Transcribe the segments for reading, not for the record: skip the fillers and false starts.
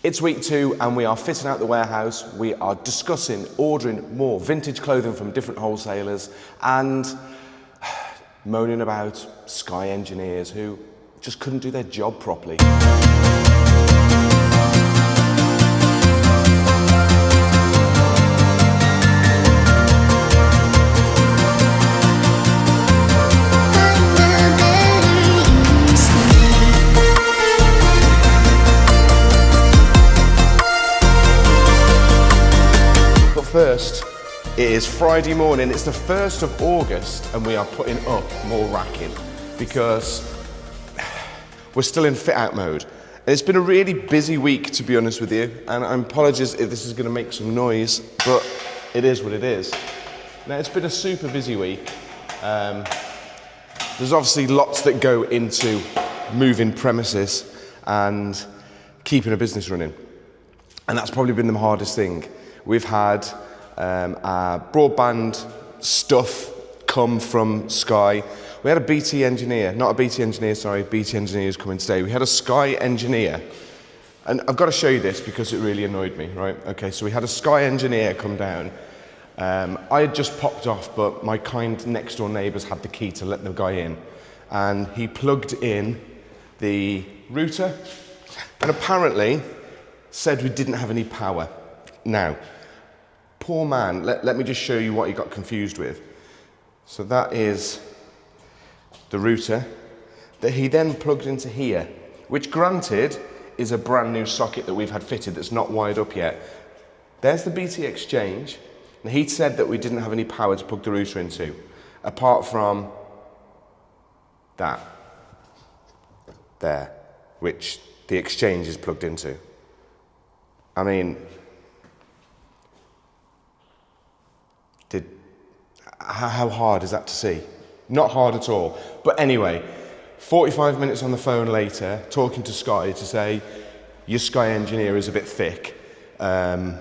It's week 2 and we are fitting out the warehouse. We are discussing ordering more vintage clothing from different wholesalers and moaning about Sky engineers who just couldn't do their job properly. First, it is Friday morning, it's the 1st of August and we are putting up more racking because we're still in fit out mode. And it's been a really busy week, to be honest with you, and I apologise if this is going to make some noise, but it is what it is. Now, it's been a super busy week. There's obviously lots that go into moving premises and keeping a business running, and that's probably been the hardest thing. We've had our broadband stuff come from Sky. We had a BT engineer, not a BT engineer, sorry, BT engineer is coming today. We had a Sky engineer, and I've got to show you this because it really annoyed me, right? Okay, so we had a Sky engineer come down. I had just popped off, but my kind next door neighbours had the key to let the guy in, and he plugged in the router, and apparently said we didn't have any power. Now, poor man, let me just show you what he got confused with. So that is the router that he then plugged into here, which granted is a brand new socket that we've had fitted that's not wired up yet. There's the BT exchange, and he said that we didn't have any power to plug the router into, apart from that, there, which the exchange is plugged into. I mean, how hard is that to see? Not hard at all. But anyway, 45 minutes on the phone later, talking to Sky to say, your Sky engineer is a bit thick. And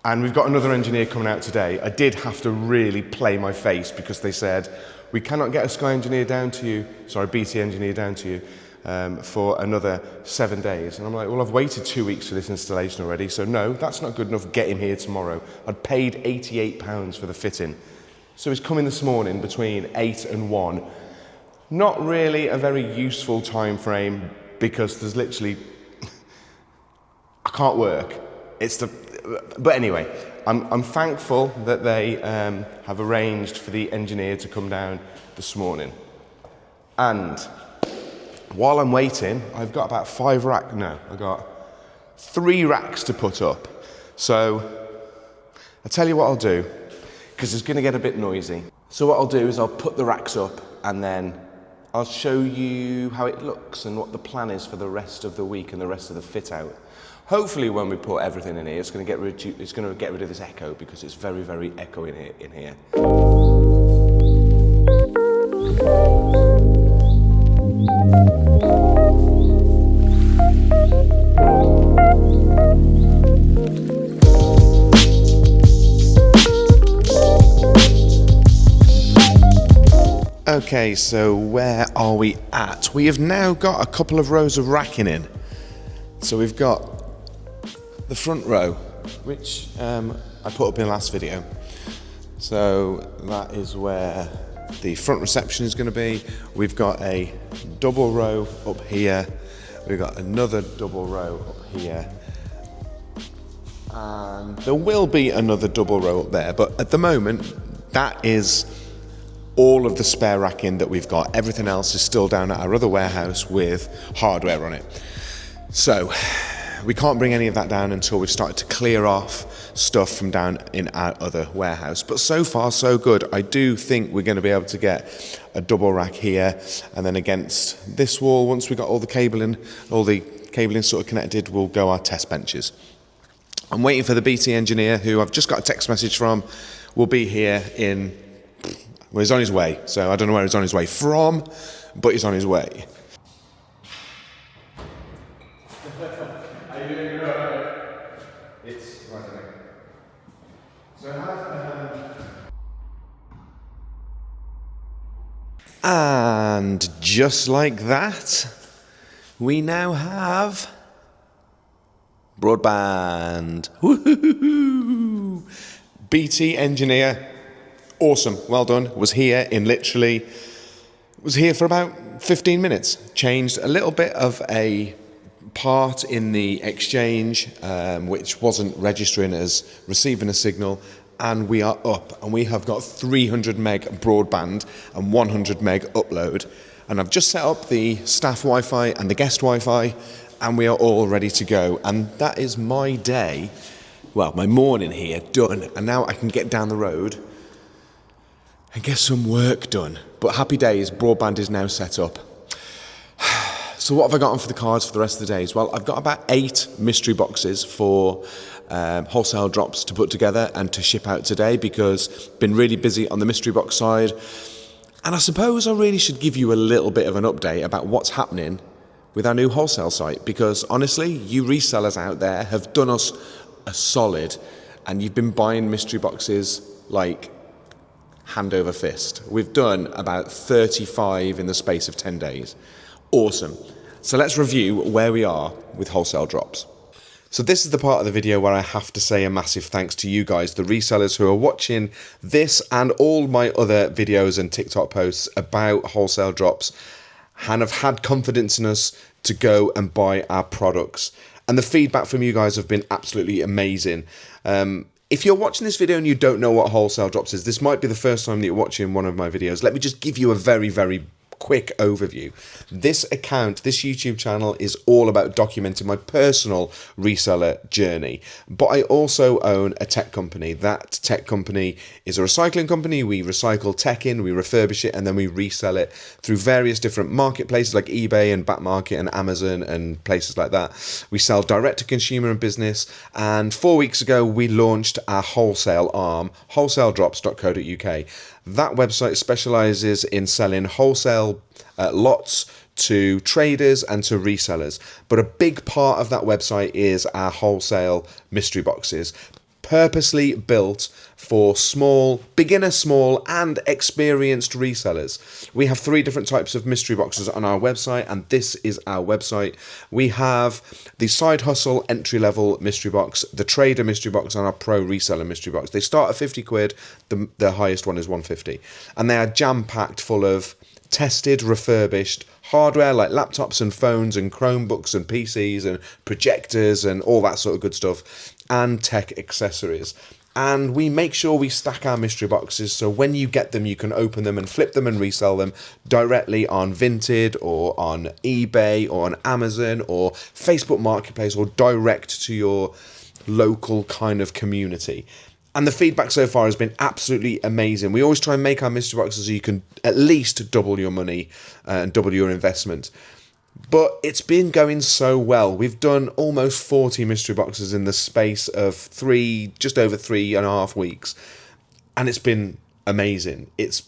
we've got another engineer coming out today. I did have to really play my face because they said, we cannot get a Sky engineer down to you, sorry, BT engineer down to you, for another 7 days. And I'm like, well, I've waited 2 weeks for this installation already, so no, that's not good enough, get him here tomorrow. I'd paid £88 for the fitting. So he's coming this morning between 8 and 1. Not really a very useful time frame because there's literally, I can't work. But anyway, I'm thankful that they have arranged for the engineer to come down this morning. And while I'm waiting, I've got about 3 racks to put up. So I'll tell you what I'll do, because it's going to get a bit noisy. So what I'll do is I'll put the racks up and then I'll show you how it looks and what the plan is for the rest of the week and the rest of the fit out. Hopefully when we put everything in here, it's going to get rid of this echo because it's very, very echoey in here. Okay, so where are we at? We have now got a couple of rows of racking in. So we've got the front row, which I put up in the last video. So that is where the front reception is going to be. We've got a double row up here. We've got another double row up here. And there will be another double row up there, but at the moment, that is all of the spare racking that we've got. Everything else is still down at our other warehouse with hardware on it. So we can't bring any of that down until we've started to clear off stuff from down in our other warehouse. But so far, so good. I do think we're going to be able to get a double rack here, and then against this wall, once we've got all the cabling sort of connected, we'll go our test benches. I'm waiting for the BT engineer, who I've just got a text message from, will be here in, well, he's on his way. So I don't know where he's on his way from, but he's on his way. Are you doing it right? It's right there. So and just like that, we now have Broadband. Woo-hoo-hoo-hoo. BT engineer. Awesome. Well done. Was here for about 15 minutes. Changed a little bit of a part in the exchange, which wasn't registering as receiving a signal. And we are up, and we have got 300 meg broadband and 100 meg upload. And I've just set up the staff Wi-Fi and the guest Wi-Fi, and we are all ready to go. And that is my day, well, my morning here done. And now I can get down the road and get some work done. But happy days, broadband is now set up. So what have I got on for the cards for the rest of the days? Well, I've got about 8 mystery boxes for wholesale drops to put together and to ship out today, because been really busy on the mystery box side. And I suppose I really should give you a little bit of an update about what's happening with our new wholesale site, because honestly, you resellers out there have done us a solid, and you've been buying mystery boxes like hand over fist. We've done about 35 in the space of 10 days. Awesome. So let's review where we are with wholesale drops. So this is the part of the video where I have to say a massive thanks to you guys, the resellers who are watching this and all my other videos and TikTok posts about wholesale drops, and have had confidence in us to go and buy our products. And the feedback from you guys have been absolutely amazing. If you're watching this video and you don't know what wholesale drops is, this might be the first time that you're watching one of my videos. Let me just give you a very, very quick overview. This account, this YouTube channel is all about documenting my personal reseller journey, but I also own a tech company. That tech company is a recycling company. We recycle tech in, we refurbish it, and then we resell it through various different marketplaces like eBay and Backmarket and Amazon and places like that. We sell direct to consumer and business, and 4 weeks ago we launched our wholesale arm, wholesaledrops.co.uk. That website specializes in selling wholesale lots to traders and to resellers. But a big part of that website is our wholesale mystery boxes, purposely built for small, beginner small and experienced resellers. We have 3 different types of mystery boxes on our website, and this is our website. We have the side hustle entry level mystery box, the trader mystery box, and our pro reseller mystery box. They start at 50 quid, the highest one is 150, and they are jam packed full of tested, refurbished hardware like laptops and phones and Chromebooks and PCs and projectors and all that sort of good stuff, and tech accessories. And we make sure we stack our mystery boxes so when you get them, you can open them and flip them and resell them directly on Vinted or on eBay or on Amazon or Facebook Marketplace, or direct to your local kind of community. And the feedback so far has been absolutely amazing. We always try and make our mystery boxes so you can at least double your money and double your investment. But it's been going so well. We've done almost 40 mystery boxes in the space of just over 3.5 weeks. And it's been amazing. It's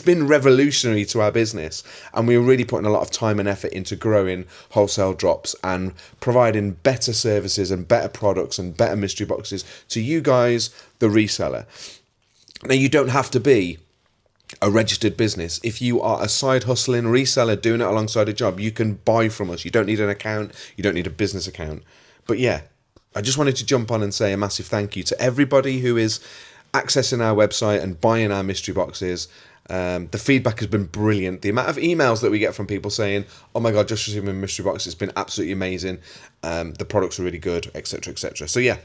been revolutionary to our business, and we're really putting a lot of time and effort into growing wholesale drops and providing better services and better products and better mystery boxes to you guys, the reseller. Now, you don't have to be a registered business. If you are a side hustling reseller doing it alongside a job, you can buy from us. You don't need an account, you don't need a business account. But yeah, I just wanted to jump on and say a massive thank you to everybody who is accessing our website and buying our mystery boxes. The feedback has been brilliant. The amount of emails that we get from people saying, oh my God, just received my mystery box, it's been absolutely amazing. The products are really good, etc., etc. So yeah,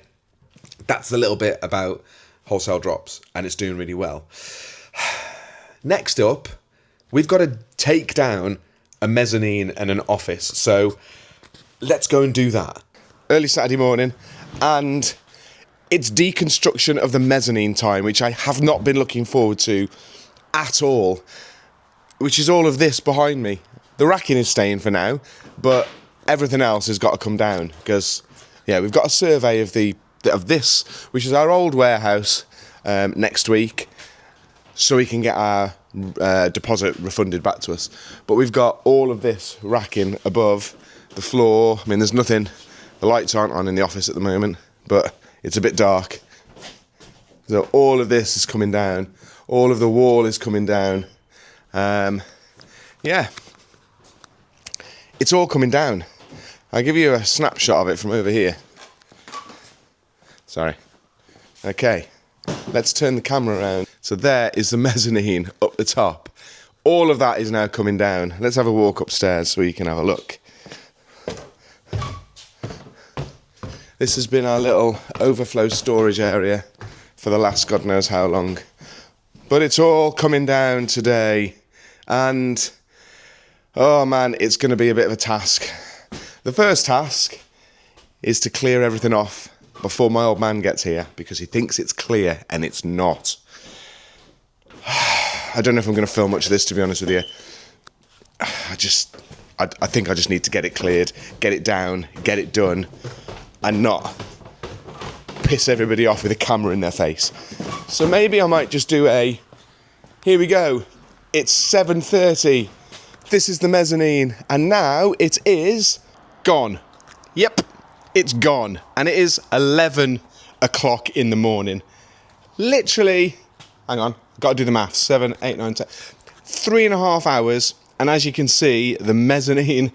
that's a little bit about wholesale drops, and it's doing really well. Next up, we've got to take down a mezzanine and an office. So let's go and do that. Early Saturday morning, and it's deconstruction of the mezzanine time, which I have not been looking forward to at all, which is all of this behind me. The racking is staying for now, but everything else has got to come down, because, yeah, we've got a survey of this, which is our old warehouse, next week, so we can get our deposit refunded back to us. But we've got all of this racking above the floor. I mean, there's nothing, the lights aren't on in the office at the moment, but it's a bit dark. So all of this is coming down. All of the wall is coming down. Yeah, it's all coming down. I'll give you a snapshot of it from over here. Sorry. Okay, let's turn the camera around. So there is the mezzanine up the top. All of that is now coming down. Let's have a walk upstairs so you can have a look. This has been our little overflow storage area for the last God knows how long. But it's all coming down today. And, oh man, it's going to be a bit of a task. The first task is to clear everything off before my old man gets here, because he thinks it's clear and it's not. I don't know if I'm going to film much of this, to be honest with you. I think I just need to get it cleared, get it down, get it done, and not piss everybody off with a camera in their face. So maybe I might just do here we go. It's 7:30. This is the mezzanine, and now it is gone. Yep. It's gone, and it is 11 o'clock in the morning. Literally, hang on, I've got to do the maths. 7, 8, 9, 10. 3.5 hours, and as you can see, the mezzanine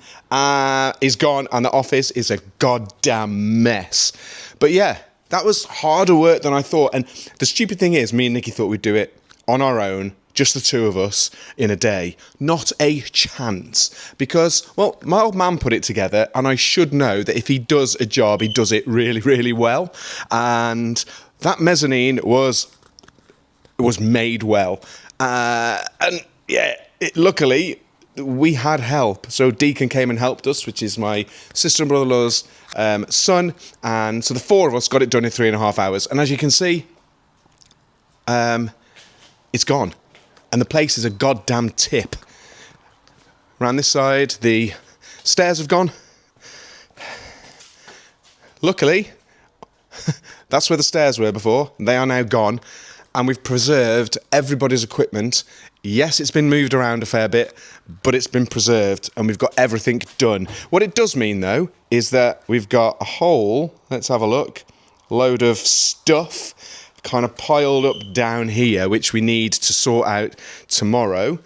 is gone, and the office is a goddamn mess. But yeah, that was harder work than I thought, and the stupid thing is, me and Nikki thought we'd do it on our own, just the two of us in a day. Not a chance. Because, well, my old man put it together, and I should know that if he does a job, he does it really, really well. And that mezzanine was made well. And yeah, luckily, we had help. So Deacon came and helped us, which is my sister and brother-in-law's son. And so the four of us got it done in 3.5 hours. And as you can see, it's gone. And the place is a goddamn tip. Around this side, the stairs have gone. Luckily, that's where the stairs were before. They are now gone. And we've preserved everybody's equipment. Yes, it's been moved around a fair bit, but it's been preserved and we've got everything done. What it does mean, though, is that we've got a whole, let's have a look, load of stuff kind of piled up down here, which we need to sort out tomorrow.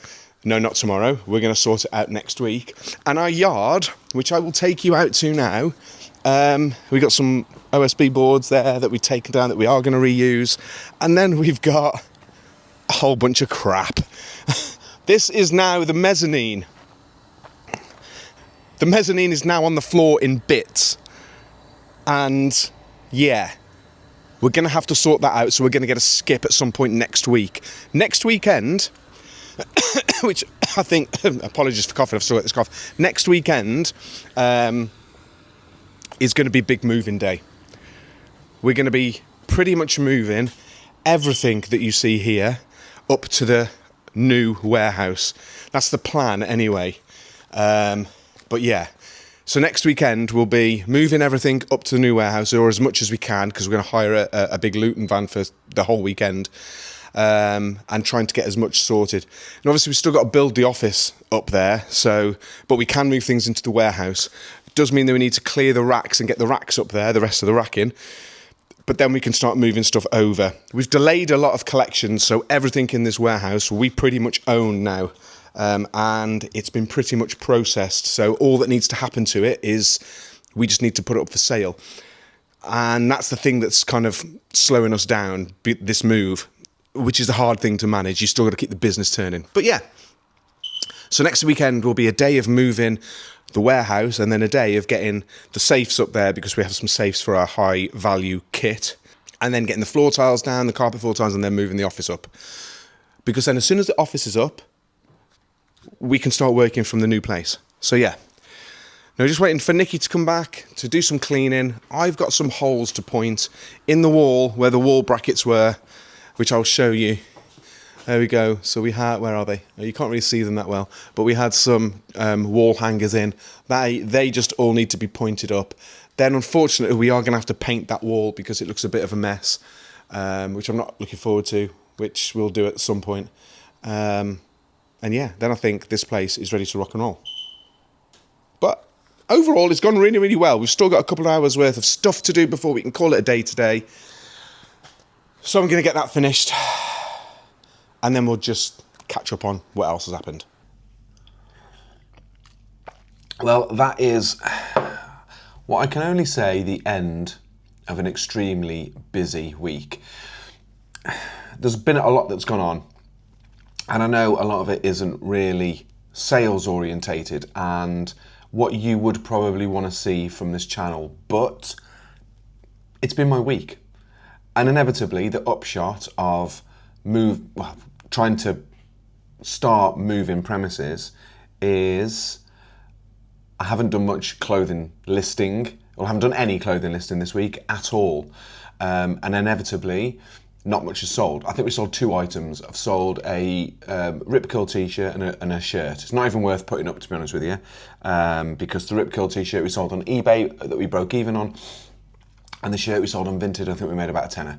No, not tomorrow. We're going to sort it out next week. And our yard, which I will take you out to now, we got some OSB boards there that we've taken down that we are going to reuse. And then we've got a whole bunch of crap. This is now the mezzanine. The mezzanine is now on the floor in bits. And yeah, we're going to have to sort that out, so we're going to get a skip at some point next week. Next weekend, which I think, apologies for coughing, I've still got this cough. Next weekend is going to be big moving day. We're going to be pretty much moving everything that you see here up to the new warehouse. That's the plan anyway. But yeah. So next weekend we'll be moving everything up to the new warehouse, or as much as we can, because we're going to hire a big Luton van for the whole weekend, and trying to get as much sorted. And obviously we've still got to build the office up there, but we can move things into the warehouse. It does mean that we need to clear the racks and get the racks up there, the rest of the racking, but then we can start moving stuff over. We've delayed a lot of collections, so everything in this warehouse we pretty much own now. And it's been pretty much processed. So all that needs to happen to it is we just need to put it up for sale. And that's the thing that's kind of slowing us down, this move, which is the hard thing to manage. You still got to keep the business turning. But yeah, so next weekend will be a day of moving the warehouse and then a day of getting the safes up there, because we have some safes for our high value kit, and then getting the floor tiles down, the carpet floor tiles, and then moving the office up. Because then as soon as the office is up, we can start working from the new place. So yeah. Now just waiting for Nikki to come back to do some cleaning. I've got some holes to point in the wall where the wall brackets were, which I'll show you. There we go. So we had, where are they? You can't really see them that well, but we had some wall hangers in. They just all need to be pointed up. Then unfortunately we are going to have to paint that wall because it looks a bit of a mess, which I'm not looking forward to, which we'll do at some point. And yeah, then I think this place is ready to rock and roll. But overall, it's gone really, really well. We've still got a couple of hours worth of stuff to do before we can call it a day today. So I'm going to get that finished. And then we'll just catch up on what else has happened. Well, that is what I can only say the end of an extremely busy week. There's been a lot that's gone on, and I know a lot of it isn't really sales orientated and what you would probably want to see from this channel, but it's been my week. And inevitably the upshot of trying to start moving premises is I haven't done much clothing listing, or I haven't done any clothing listing this week at all. And inevitably, not much is sold. I think we sold 2 items. I've sold a Rip Curl t-shirt and a shirt. It's not even worth putting up, to be honest with you, because the Rip Curl t-shirt we sold on eBay that we broke even on, and the shirt we sold on Vinted, I think we made about a tenner.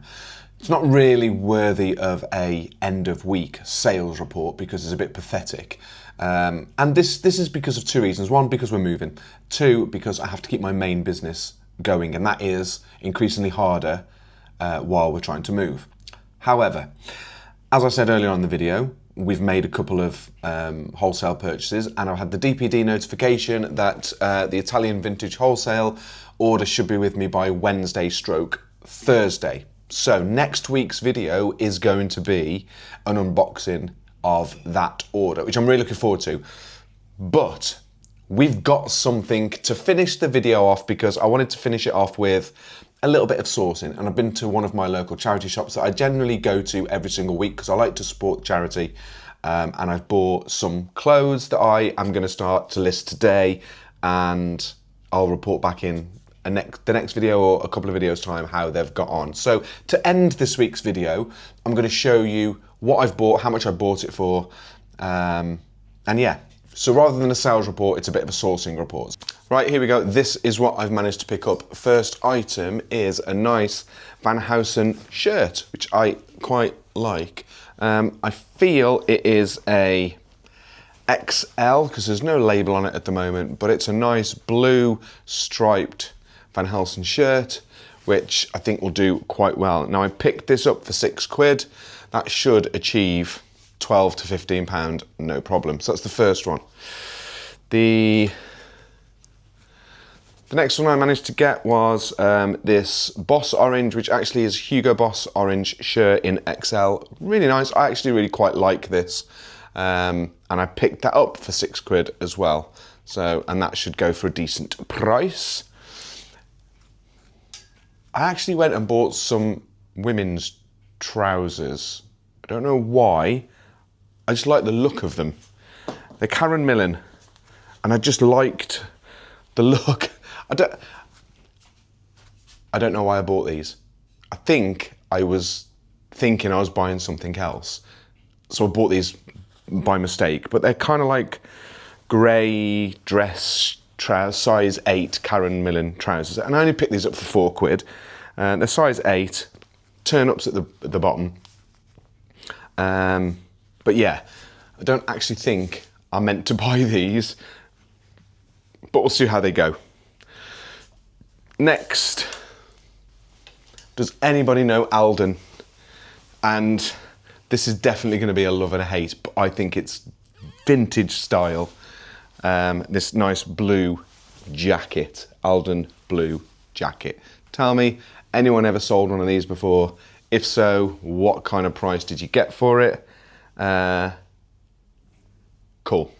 It's not really worthy of a end of week sales report because it's a bit pathetic. And this is because of 2 reasons. 1, because we're moving. 2, because I have to keep my main business going, and that is increasingly harder while we're trying to move. However, as I said earlier on in the video, we've made a couple of wholesale purchases, and I've had the DPD notification that the Italian vintage wholesale order should be with me by Wednesday/Thursday. So next week's video is going to be an unboxing of that order, which I'm really looking forward to. But we've got something to finish the video off, because I wanted to finish it off with a little bit of sourcing. And I've been to one of my local charity shops that I generally go to every single week because I like to support charity. And I've bought some clothes that I am going to start to list today, and I'll report back in the next video or a couple of videos time how they've got on. So to end this week's video, I'm going to show you what I've bought, how much I bought it for, and yeah. So rather than a sales report, it's a bit of a sourcing report. Right, here we go. This is what I've managed to pick up. First item is a nice Van Heusen shirt, which I quite like. I feel it is a XL because there's no label on it at the moment, but it's a nice blue striped Van Heusen shirt, which I think will do quite well. Now I picked this up for £6. That should achieve £12 to £15, no problem. So that's the first one. The next one I managed to get was this Boss Orange, which actually is Hugo Boss Orange shirt in XL. Really nice. I actually really quite like this. And I picked that up for £6 as well. So, and that should go for a decent price. I actually went and bought some women's trousers. I don't know why. I just like the look of them. They're Karen Millen, and I just liked the look. I don't know why I bought these. I think I was thinking I was buying something else, so I bought these by mistake. But they're kind of like grey dress size 8 Karen Millen trousers, and I only picked these up for £4. They're size 8, turn-ups at the bottom. But yeah, I don't actually think I meant to buy these, but we'll see how they go. Next, does anybody know Alden? And this is definitely going to be a love and a hate, but I think it's vintage style. This nice blue jacket, Alden blue jacket. Tell me, anyone ever sold one of these before? If so, what kind of price did you get for it? Cool.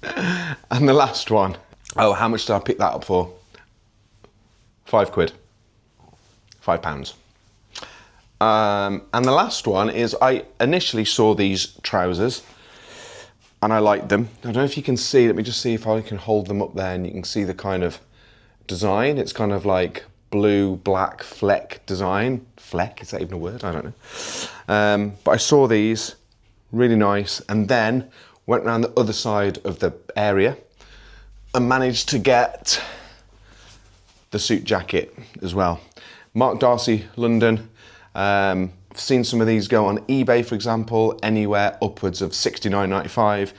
And the last one. Oh, how much did I pick that up for? £5. £5. And the last one is I initially saw these trousers and I liked them. I don't know if you can see, let me just see if I can hold them up there and you can see the kind of design. It's kind of like blue, black fleck design. Fleck, is that even a word? I don't know. But I saw these, really nice, and then went around the other side of the area and managed to get the suit jacket as well. Mark Darcy, London. I've seen some of these go on eBay, for example, anywhere upwards of £69.95.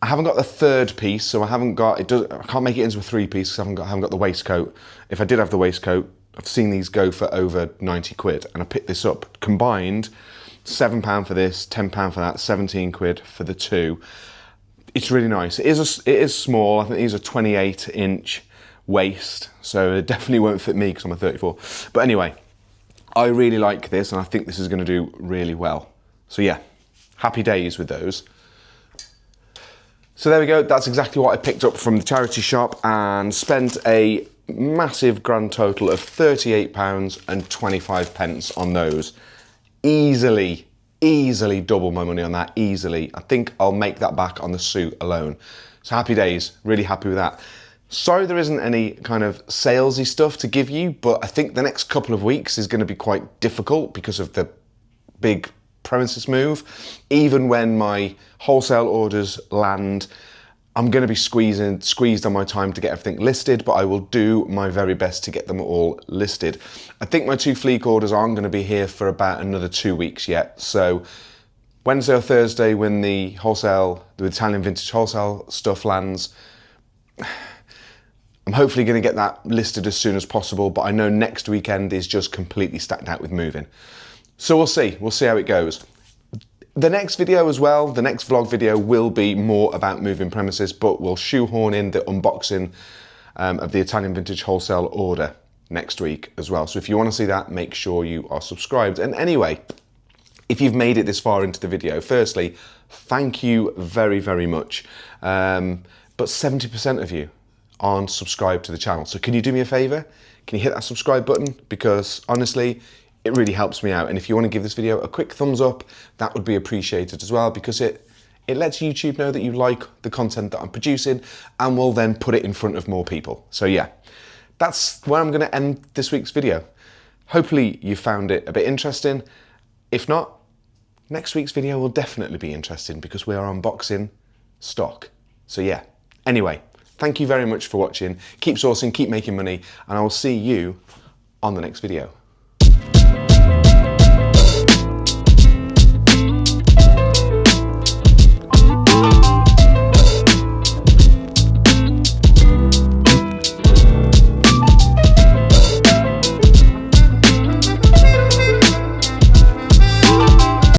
I haven't got the third piece, so I haven't got, I can't make it into a 3-piece because I haven't got the waistcoat. If I did have the waistcoat, I've seen these go for over £90, and I picked this up combined, £7 for this, £10 for that, £17 for the 2. It's really nice. It is small. I think these are 28-inch waist, so it definitely won't fit me because I'm a 34. But anyway, I really like this and I think this is going to do really well. So yeah, happy days with those. So there we go, that's exactly what I picked up from the charity shop and spent a massive grand total of £38.25 on those. Easily double my money on that, easily. I think I'll make that back on the suit alone. So happy days, really happy with that. Sorry there isn't any kind of salesy stuff to give you, but I think the next couple of weeks is going to be quite difficult because of the big premises move. Even when my wholesale orders land, I'm going to be squeezed on my time to get everything listed, but I will do my very best to get them all listed. I think my 2 Fleek orders aren't going to be here for about another 2 weeks yet. So Wednesday or Thursday when the Italian vintage wholesale stuff lands, I'm hopefully going to get that listed as soon as possible, but I know next weekend is just completely stacked out with moving. So we'll see how it goes. The next video as well, the next vlog video will be more about moving premises, but we'll shoehorn in the unboxing of the Italian vintage wholesale order next week as well. So if you want to see that, make sure you are subscribed. And anyway, if you've made it this far into the video, firstly, thank you very, very much. But 70% of you aren't subscribed to the channel. So can you do me a favor? Can you hit that subscribe button? Because honestly, it really helps me out. And if you want to give this video a quick thumbs up, that would be appreciated as well, because it lets YouTube know that you like the content that I'm producing and will then put it in front of more people. So yeah, that's where I'm going to end this week's video. Hopefully you found it a bit interesting. If not, next week's video will definitely be interesting because we are unboxing stock. So yeah, anyway, thank you very much for watching. Keep sourcing, keep making money, and I will see you on the next video.